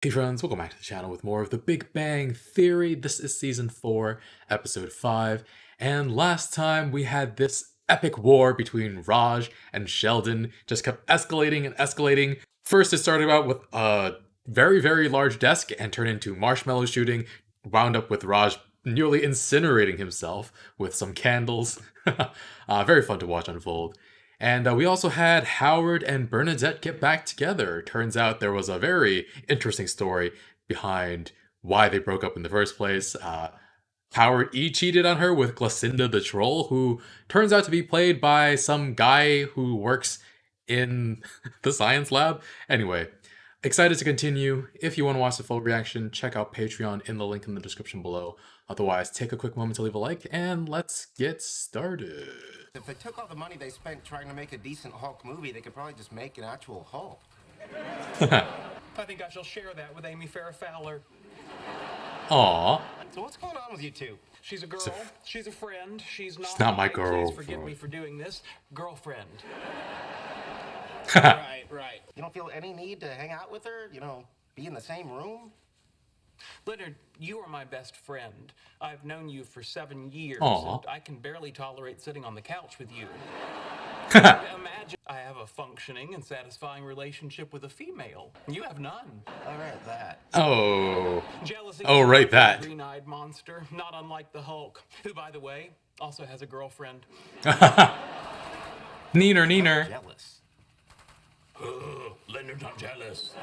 Hey friends, welcome back to the channel with more of the Big Bang Theory. This is season 4, episode 5, and last time we had this epic war between Raj and Sheldon, just kept escalating and escalating. First it started out with a very large desk and turned into marshmallow shooting, wound up with Raj nearly incinerating himself with some candles. Very fun to watch unfold. And we also had Howard and Bernadette get back together. Turns out there was a very interesting story behind why they broke up in the first place. Howard cheated on her with Glacinda the Troll, who turns out to be played by some guy who works in the science lab. Anyway, excited to continue. If you want to watch the full reaction, check out Patreon in the link in the description below. Otherwise, take a quick moment to leave a like, and let's get started. If they took all the money they spent trying to make a decent Hulk movie, they could probably just make an actual Hulk. I think I shall share that with Amy Farrah Fowler. Aww. So what's going on with you two? She's a girl. She's a friend. She's not my Please girlfriend. forgive me for doing this. Girlfriend. Right. You don't feel any need to hang out with her? You know, be in the same room? Leonard, you are my best friend. I've known you for 7 years, Aw. and I can barely tolerate sitting on the couch with you. Imagine I have a functioning and satisfying relationship with a female. You have none. All right, that. Oh. Jealousy. Oh, right, is that. a green-eyed monster, not unlike the Hulk, who, by the way, also has a girlfriend. Neener. Jealous. Leonard, I'm jealous.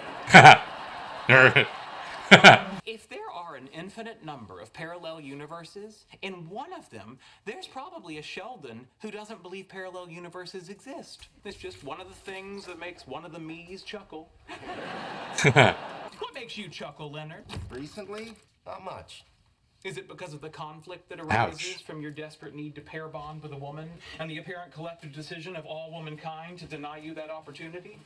If there are an infinite number of parallel universes, in one of them, there's probably a Sheldon who doesn't believe parallel universes exist. It's just one of the things that makes one of the me's chuckle. What makes you chuckle, Leonard? Recently? Not much. Is it because of the conflict that arises Ouch. from your desperate need to pair bond with a woman and the apparent collective decision of all womankind to deny you that opportunity?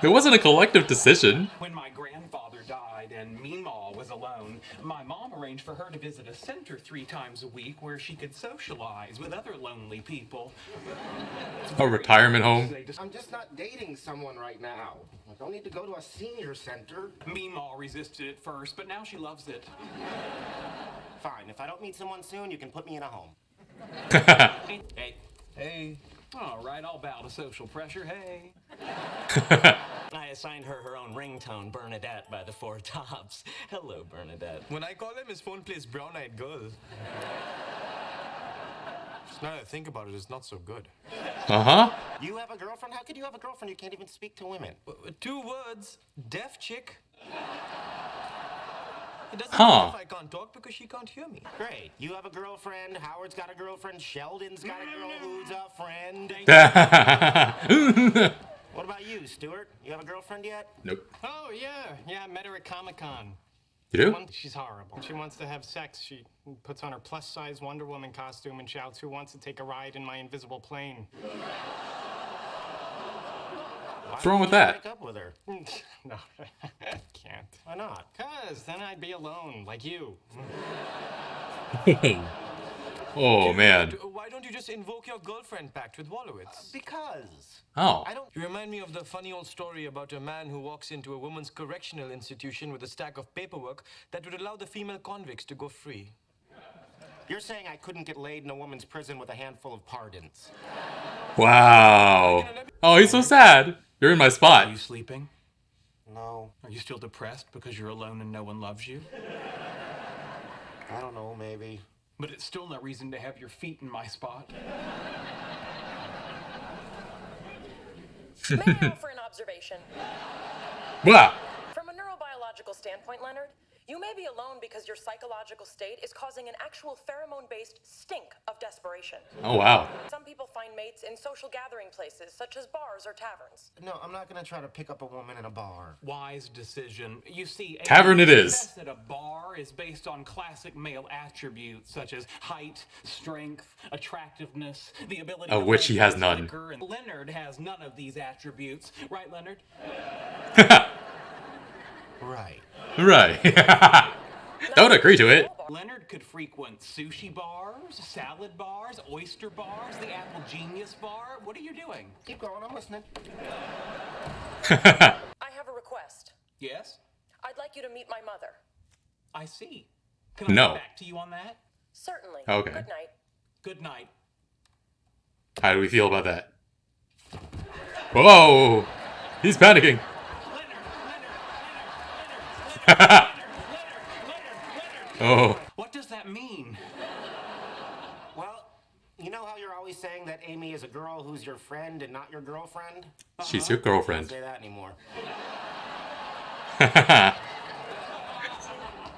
It wasn't a collective decision. When my grandfather died and Meemaw was alone, my mom arranged for her to visit a center 3 times a week where she could socialize with other lonely people. A retirement home. I'm just not dating someone right now. I don't need to go to a senior center. Meemaw resisted at first, but now she loves it. Fine, if I don't meet someone soon, you can put me in a home. Hey. All right, I'll bow to social pressure. Hey. I assigned her her own ringtone, Bernadette, by the Four Tops. Hello, Bernadette. When I call him, his phone plays Brown Eyed Girl. Now that I think about it, it's not so good. Uh-huh. You have a girlfriend? How could you have a girlfriend? You can't even speak to women. 2 words, deaf chick. It doesn't Huh. matter if I can't talk because she can't hear me. Great. You have a girlfriend. Howard's got a girlfriend. Sheldon's got a girl who's a friend. What about you, Stuart? You have a girlfriend yet? Nope. Oh, yeah, I met her at Comic-Con. You do? She's horrible. She wants to have sex. She puts on her plus-size Wonder Woman costume and shouts, "Who wants to take a ride in my invisible plane?" What's wrong with that? Break up with her. No, can't. Why not? 'Cause then I'd be alone, like you. Oh, man. Why don't you just invoke your girlfriend pact with Wolowitz? Because Oh. I don't. You remind me of the funny old story about a man who walks into a woman's correctional institution with a stack of paperwork that would allow the female convicts to go free. You're saying I couldn't get laid in a woman's prison with a handful of pardons? Wow. Oh, he's so sad. You're in my Are spot. you sleeping? No, Are you still depressed because you're alone and no one loves you? I don't know. Maybe. But it's still no reason to have your feet in my spot. May I offer an observation? Wow. From a neurobiological standpoint, Leonard, you may be alone because your psychological state is causing an actual pheromone-based stink of desperation. Oh, wow. Some people find mates in social gathering places, such as bars or taverns. No, I'm not gonna try to pick up a woman in a bar. Wise decision. You see, Tavern it is. success at a bar is based on classic male attributes such as height, strength, attractiveness, the ability Of to which he has hold none. liquor, and Leonard has none of these attributes. Right, Leonard? Right. Right. I would agree to it. Leonard could frequent sushi bars, salad bars, oyster bars, the Apple Genius bar. What are you doing? Keep going. I'm listening. I have a request. Yes? I'd like you to meet my mother. I see. Can I No. get back to you on that? Certainly. Okay. Good night. Good night. How do we feel about that? Whoa! He's panicking. Oh. What does that mean? Well, you know how you're always saying that Amy is a girl who's your friend and not your girlfriend? She's your Don't girlfriend. say that anymore.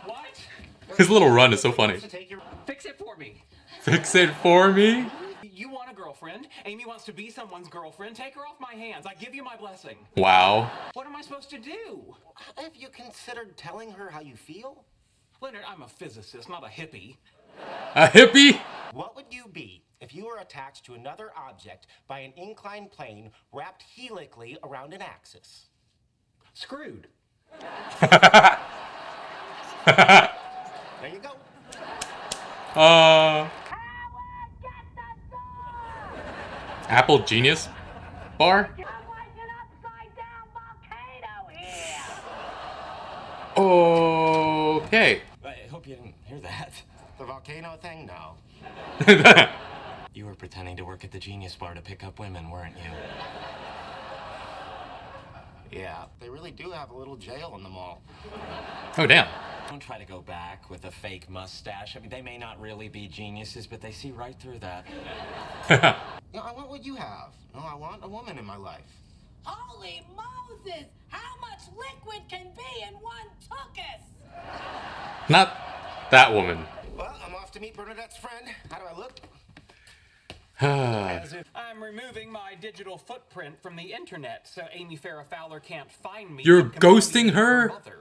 What? His little run is so funny. To take your... Fix it for me. Fix it for me? You want a girlfriend. Amy wants to be someone's girlfriend. Take her off my hands. I give you my blessing. Wow. What am I supposed to do? Have you considered telling her how you feel? Leonard, I'm a physicist, not a hippie. A hippie? What would you be if you were attached to another object by an inclined plane wrapped helically around an axis? Screwed. There you go. Apple Genius Bar? Okay. I hope you didn't hear that. The volcano thing? No. You were pretending to work at the Genius Bar to pick up women, weren't you? Yeah, they really do have a little jail in the mall. Oh, damn. Don't try to go back with a fake mustache. I mean, they may not really be geniuses, but they see right through that. No, I want what you have. No, I want a woman in my life. Holy Moses! How much liquid can be in one tuchus? Not that woman. Well, I'm off to meet Bernadette's friend. How do I look? As if I'm removing my digital footprint from the internet so Amy Farrah Fowler can't find me. You're and confuse ghosting her? mother.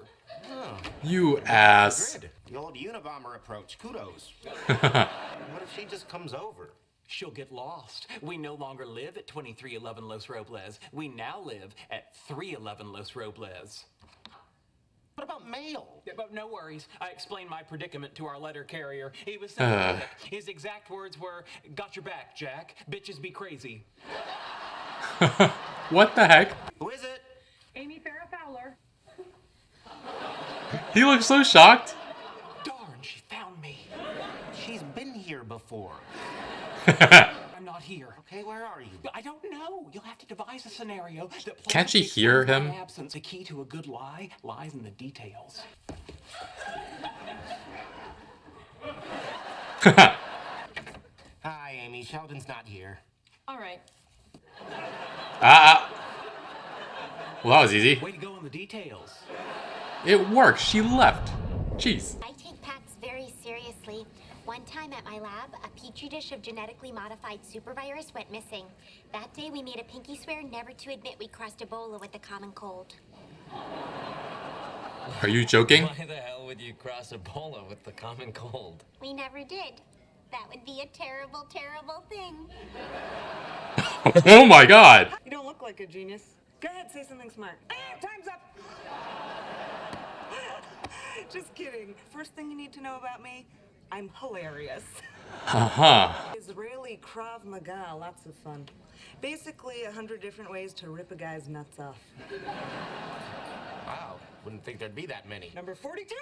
You ass. Good. The old Unabomber approach. Kudos. What if she just comes over? She'll get lost. We no longer live at 2311 Los Robles. We now live at 311 Los Robles. What about mail? Yeah, but no worries. I explained my predicament to our letter carrier. He was sympathetic. His exact words were, "Got your back, Jack. Bitches be crazy." What the heck? Who is it? Amy Farrah Fowler. He looks so shocked. Darn, she found me. She's been here before. I'm not here. Okay, where are you? I don't know. You'll have to devise a scenario that Can't she plausibly hear explains him? my absence. The key to a good lie lies in the details. Hi, Amy. Sheldon's not here. All right. Well, that was easy. Way to go on the details. It worked. She left. Jeez. I take PAX very seriously. One time at my lab, a petri dish of genetically modified supervirus went missing. That day, we made a pinky swear never to admit we crossed Ebola with the common cold. Are you joking? Why the hell would you cross Ebola with the common cold? We never did. That would be a terrible, terrible thing. Oh my god. You don't look like a genius. Go ahead, say something smart. Time's up! Just kidding. First thing you need to know about me, I'm hilarious. Uh-huh. Israeli Krav Maga, lots of fun. Basically, 100 different ways to rip a guy's nuts off. Wow. Wouldn't think there'd be that many. Number 42.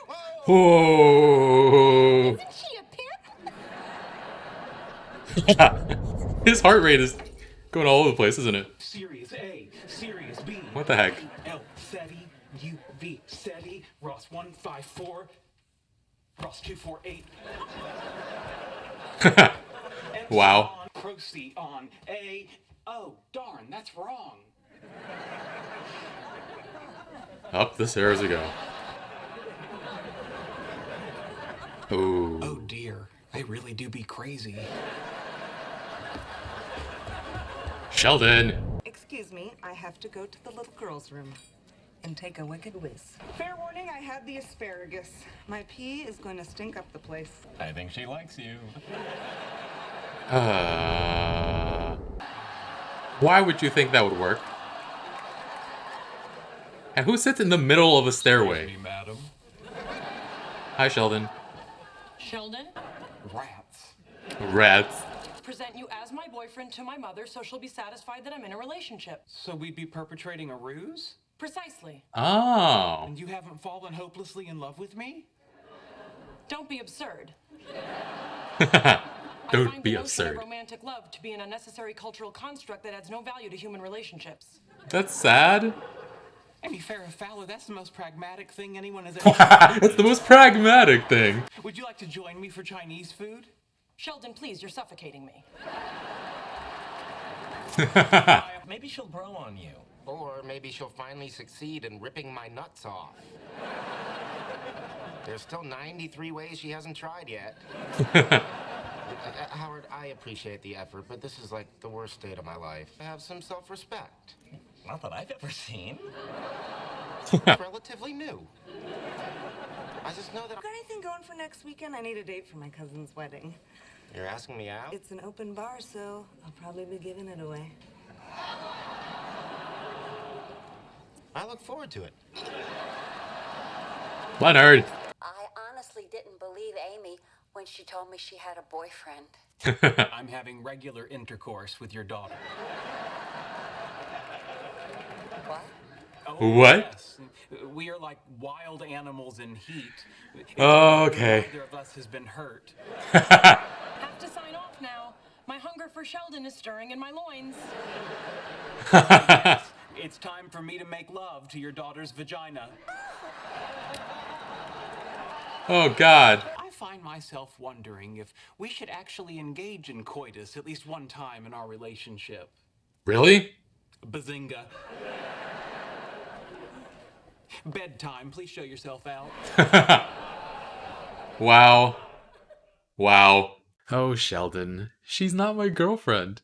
Oh. Isn't she a pimp? His heart rate is going all over the place, isn't it? Series A, Series B. What the heck? L, SETI, UV, SETI, Ross 154, Ross 248. Wow. Procyon A. Oh, darn, that's wrong. Up the stairs we go. Ooh. Oh dear, they really do be crazy. Sheldon. Excuse me, I have to go to the little girl's room and take a wicked whiz. Fair warning, I had the asparagus. My pee is going to stink up the place. I think she likes you. Why would you think that would work? And who sits in the middle of a stairway? Madam. Hi, Sheldon. Sheldon, Rats. Rats. present you as my boyfriend to my mother so she'll be satisfied that I'm in a relationship. So we'd be perpetrating a ruse? Precisely. Oh. And you haven't fallen hopelessly in love with me? Don't be absurd. I Don't find be the notion of absurd. romantic love to be an unnecessary cultural construct that adds no value to human relationships. That's sad. Amy Farrah Fowler, that's the most pragmatic thing anyone has ever It's the most pragmatic thing. Would you like to join me for Chinese food? Sheldon, please, you're suffocating me. Maybe she'll grow on you. Or maybe she'll finally succeed in ripping my nuts off. There's still 93 ways she hasn't tried yet. Howard, I appreciate the effort, but this is like the worst state of my life. I have some self-respect. Not that I've ever seen. It's relatively new. I just know that Got anything going for next weekend? I need a date for my cousin's wedding. You're asking me out? It's an open bar, so I'll probably be giving it away. I look forward to it. Leonard. I honestly didn't believe Amy when she told me she had a boyfriend. I'm having regular intercourse with your daughter. What? Oh, What? Yes. We are like wild animals in heat. Okay. Neither of us has been hurt. Have to sign off now. My hunger for Sheldon is stirring in my loins. Yes, it's time for me to make love to your daughter's vagina. Oh, God. I find myself wondering if we should actually engage in coitus at least one time in our relationship. Really? Bazinga. Bedtime, please show yourself out. Wow. Wow. Oh, Sheldon. She's not my girlfriend.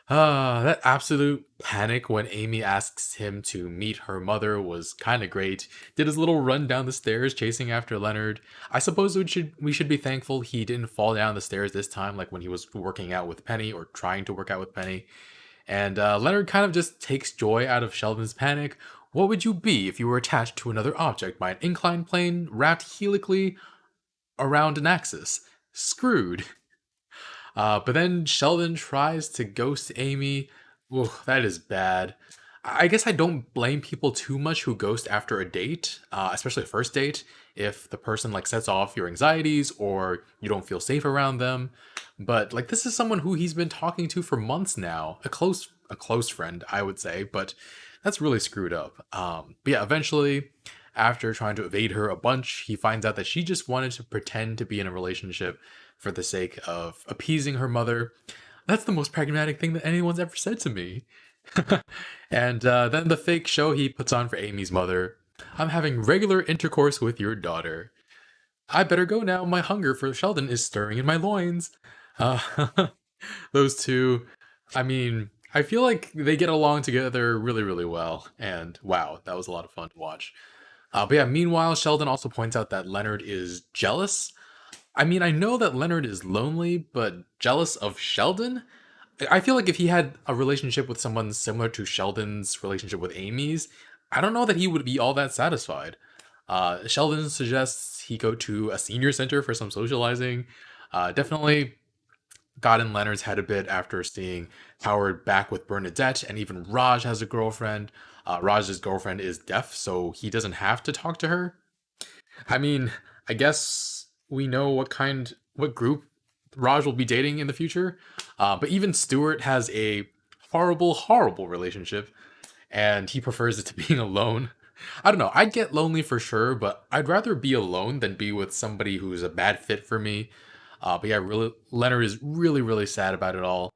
That absolute panic when Amy asks him to meet her mother was kind of great. Did his little run down the stairs chasing after Leonard. I suppose we should be thankful he didn't fall down the stairs this time, like when he was working out with Penny or trying to work out with Penny. And Leonard kind of just takes joy out of Sheldon's panic. What would you be if you were attached to another object by an inclined plane wrapped helically around an axis? Screwed. But then Sheldon tries to ghost Amy. Ugh, that is bad. I guess I don't blame people too much who ghost after a date, especially a first date, if the person like sets off your anxieties or you don't feel safe around them. But like this is someone who he's been talking to for months now, a close friend, I would say, but that's really screwed up. But yeah, eventually, after trying to evade her a bunch, he finds out that she just wanted to pretend to be in a relationship for the sake of appeasing her mother. That's the most pragmatic thing that anyone's ever said to me. And then the fake show he puts on for Amy's mother. I'm having regular intercourse with your daughter. I better go now. My hunger for Sheldon is stirring in my loins. Those two, I mean, I feel like they get along together really, really well. And wow, that was a lot of fun to watch. But yeah, meanwhile, Sheldon also points out that Leonard is jealous. I mean, I know that Leonard is lonely, but jealous of Sheldon? I feel like if he had a relationship with someone similar to Sheldon's relationship with Amy's, I don't know that he would be all that satisfied. Sheldon suggests he go to a senior center for some socializing. Definitely got in Leonard's head a bit after seeing Howard back with Bernadette, and even Raj has a girlfriend. Raj's girlfriend is deaf, so he doesn't have to talk to her. I mean, I guess we know what group Raj will be dating in the future. But even Stuart has a horrible, horrible relationship, and he prefers it to being alone. I don't know. I'd get lonely for sure, but I'd rather be alone than be with somebody who's a bad fit for me. But yeah, really, Leonard is really, really sad about it all.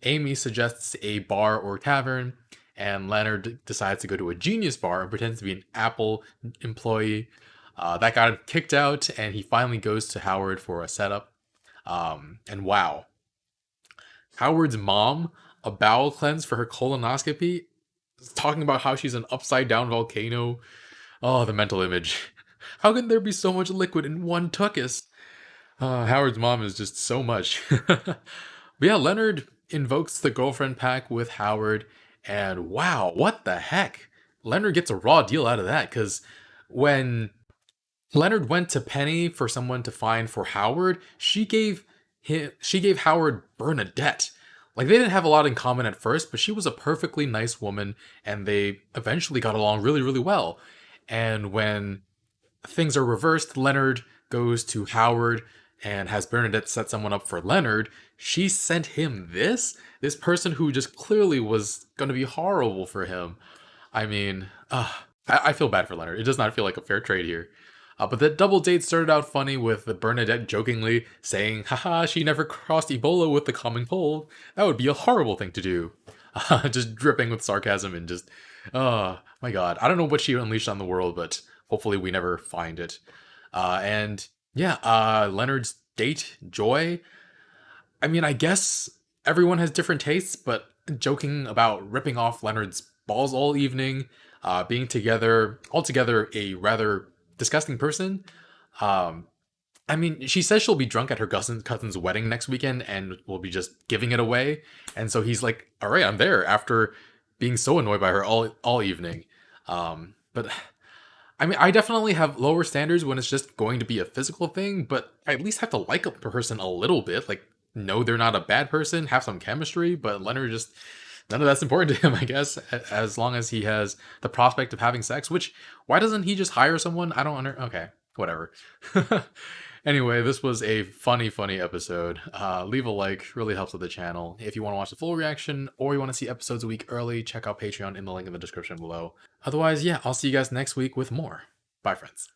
Amy suggests a bar or tavern, and Leonard decides to go to a Genius bar and pretends to be an Apple employee. That got him kicked out, and he finally goes to Howard for a setup. And wow. Howard's mom, a bowel cleanse for her colonoscopy, is talking about how she's an upside-down volcano. Oh, the mental image. How can there be so much liquid in one tuchus? Howard's mom is just so much. But yeah, Leonard invokes the girlfriend pack with Howard, and wow, what the heck? Leonard gets a raw deal out of that, because when Leonard went to Penny for someone to find for Howard, she gave Howard Bernadette. Like, they didn't have a lot in common at first, but she was a perfectly nice woman, and they eventually got along really, really well. And when things are reversed, Leonard goes to Howard and has Bernadette set someone up for Leonard. She sent him this person who just clearly was going to be horrible for him. I mean, I feel bad for Leonard. It does not feel like a fair trade here. But the double date started out funny with Bernadette jokingly saying, haha, she never crossed Ebola with the common cold. That would be a horrible thing to do. Just dripping with sarcasm and just, oh my god. I don't know what she unleashed on the world, but hopefully we never find it. And yeah, Leonard's date, Joy. I mean, I guess everyone has different tastes, but joking about ripping off Leonard's balls all evening, being together, altogether a rather disgusting person. I mean, she says she'll be drunk at her cousin's wedding next weekend and will be just giving it away. And so he's like, all right, I'm there after being so annoyed by her all evening. But I mean, I definitely have lower standards when it's just going to be a physical thing, but I at least have to like a person a little bit. Like, know they're not a bad person, have some chemistry, but Leonard just, none of that's important to him, I guess, as long as he has the prospect of having sex, which, why doesn't he just hire someone? I don't okay, whatever. Anyway, this was a funny episode. Leave a like, really helps with the channel. If you want to watch the full reaction, or you want to see episodes a week early, check out Patreon in the link in the description below. Otherwise, yeah, I'll see you guys next week with more. Bye, friends.